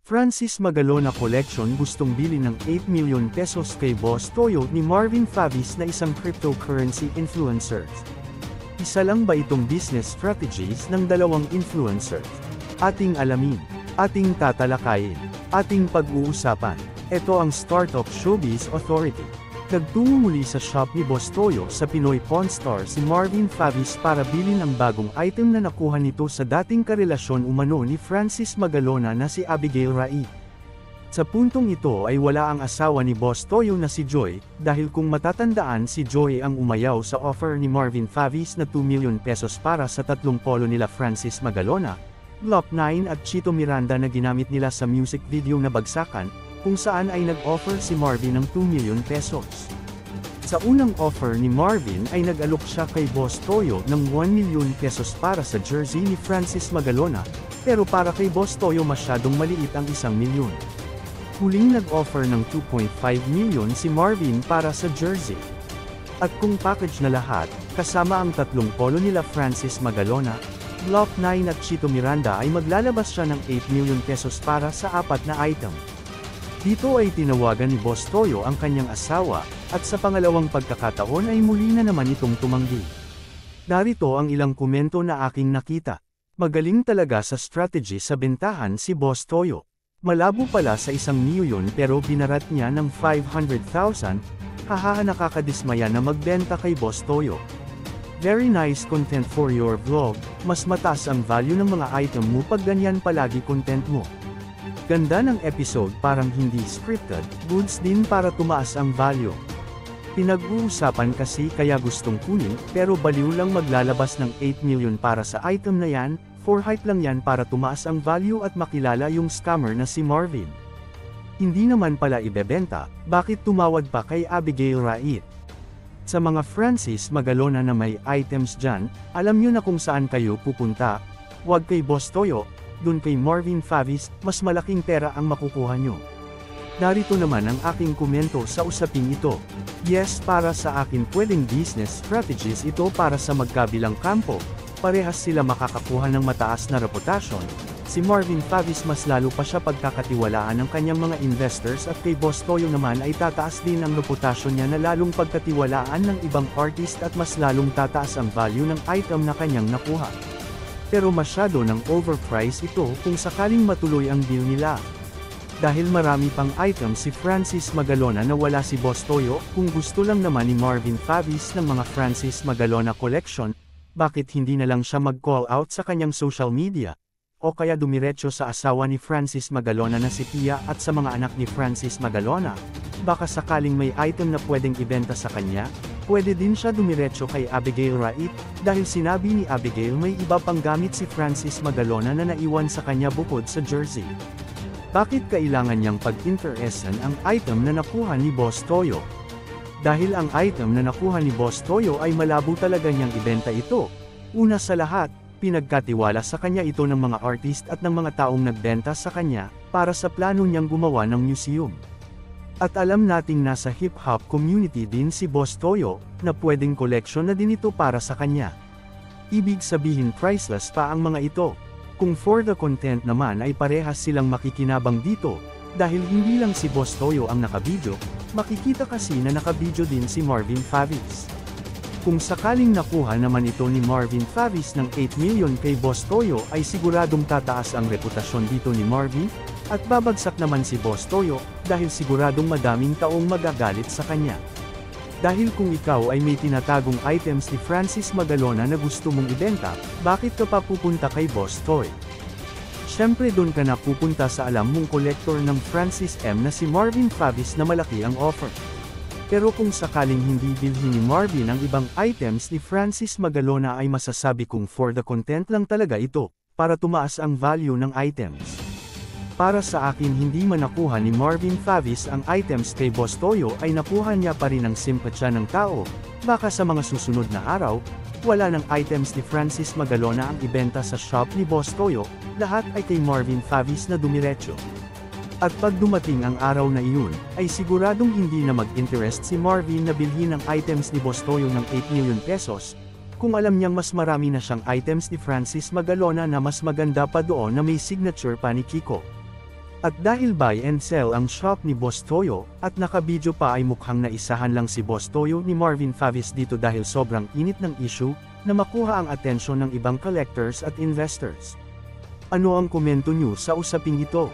Francis Magalona Collection gustong bili ng 8 million pesos kay Boss Toyo ni Marvin Favis na isang cryptocurrency influencer. Isa lang ba itong business strategies ng dalawang influencer? Ating alamin, ating tatalakayin, ating pag-uusapan. Ito ang Startup Showbiz Authority. Nagtungo muli sa shop ni Boss Toyo sa Pinoy Pawn Star si Marvin Favis para bilhin ang bagong item na nakuha nito sa dating karelasyon umano ni Francis Magalona na si Abigail Rai. Sa puntong ito ay wala ang asawa ni Boss Toyo na si Joy, dahil kung matatandaan si Joy ang umayaw sa offer ni Marvin Favis na 2 million pesos para sa tatlong polo nila Francis Magalona, Glock 9 at Chito Miranda na ginamit nila sa music video na Bagsakan, kung saan ay nag-offer si Marvin ng 2 million pesos. Sa unang offer ni Marvin ay nag-alok siya kay Boss Toyo ng 1 million pesos para sa jersey ni Francis Magalona, pero para kay Boss Toyo masyadong maliit ang 1 milyon. Huling nag-offer ng 2.5 million si Marvin para sa jersey. At kung package na lahat, kasama ang tatlong polo nila Francis Magalona, Glock 9 at Chito Miranda ay maglalabas siya ng 8 million pesos para sa 4 na item. Dito ay tinawagan ni Boss Toyo ang kanyang asawa, at sa pangalawang pagkakataon ay muli na naman itong tumanggi. Narito ang ilang komento na aking nakita. Magaling talaga sa strategy sa bentahan si Boss Toyo. Malabo pala sa 1 milyon pero binarat niya ng 500,000, haha nakakadismaya na magbenta kay Boss Toyo. Very nice content for your vlog, mas mataas ang value ng mga item mo pag ganyan palagi content mo. Ganda ng episode, parang hindi scripted, goods din para tumaas ang value. Pinag-uusapan kasi kaya gustong kunin, pero baliw lang maglalabas ng 8 million para sa item na yan, for hype lang yan para tumaas ang value at makilala yung scammer na si Marvin. Hindi naman pala ibebenta, bakit tumawag pa kay Abigail Rait? Sa mga Francis Magalona na may items dyan, alam nyo na kung saan kayo pupunta, wag kay Boss Toyo, dun kay Marvin Favis, mas malaking pera ang makukuha nyo. Narito naman ang aking komento sa usaping ito. Yes, para sa akin pwedeng business strategies ito para sa magkabilang kampo, parehas sila makakakuha ng mataas na reputasyon. Si Marvin Favis mas lalo pa siya pagkakatiwalaan ng kanyang mga investors at kay Boss Toyo naman ay tataas din ang reputasyon niya na lalong pagkatiwalaan ng ibang artist at mas lalong tataas ang value ng item na kanyang nakuha. Pero masyado ng overprice ito kung sakaling matuloy ang deal nila. Dahil marami pang item si Francis Magalona na wala si Boss Toyo, kung gusto lang naman ni Marvin Favis ng mga Francis Magalona collection, bakit hindi na lang siya mag-call out sa kanyang social media? O kaya dumiretso sa asawa ni Francis Magalona na si Pia at sa mga anak ni Francis Magalona? Baka sakaling may item na pwedeng ibenta sa kanya? Pwede din siya dumiretso kay Abigail Rait, dahil sinabi ni Abigail may iba pang gamit si Francis Magalona na naiwan sa kanya bukod sa jersey. Bakit kailangan niyang pag-interesan ang item na nakuha ni Boss Toyo? Dahil ang item na nakuha ni Boss Toyo ay malabo talaga niyang ibenta ito. Una sa lahat, pinagkatiwala sa kanya ito ng mga artist at ng mga taong nagbenta sa kanya, para sa plano niyang gumawa ng museum. At alam nating nasa hip-hop community din si Boss Toyo, na pwedeng collection na din ito para sa kanya. Ibig sabihin priceless pa ang mga ito. Kung for the content naman ay parehas silang makikinabang dito, dahil hindi lang si Boss Toyo ang nakabidyo, makikita kasi na nakabidyo din si Marvin Favis. Kung sakaling nakuha naman ito ni Marvin Favis ng 8 million kay Boss Toyo ay siguradong tataas ang reputasyon dito ni Marvin, at babagsak naman si Boss Toyo, dahil siguradong madaming taong magagalit sa kanya. Dahil kung ikaw ay may tinatagong items ni Francis Magalona na gusto mong ibenta, bakit ka pa pupunta kay Boss Toyo? Siyempre doon ka na pupunta sa alam mong collector ng Francis M na si Marvin Favis na malaki ang offer. Pero kung sakaling hindi bilhin ni Marvin ang ibang items ni Francis Magalona ay masasabi kong for the content lang talaga ito, para tumaas ang value ng items. Para sa akin hindi man nakuha ni Marvin Favis ang items kay Boss Toyo ay nakuha niya pa rin ang simpatsya ng tao, baka sa mga susunod na araw, wala ng items ni Francis Magalona ang ibenta sa shop ni Boss Toyo, lahat ay kay Marvin Favis na dumiretso. At pag dumating ang araw na iyon, ay siguradong hindi na mag-interest si Marvin na bilhin ang items ni Boss Toyo ng 8 million pesos, kung alam niyang mas marami na siyang items ni Francis Magalona na mas maganda pa doon na may signature pa ni Kiko. At dahil buy and sell ang shop ni Boss Toyo, at nakabidyo pa ay mukhang naisahan lang si Boss Toyo ni Marvin Favis dito dahil sobrang init ng issue, na makuha ang atensyon ng ibang collectors at investors. Ano ang komento nyo sa usaping ito?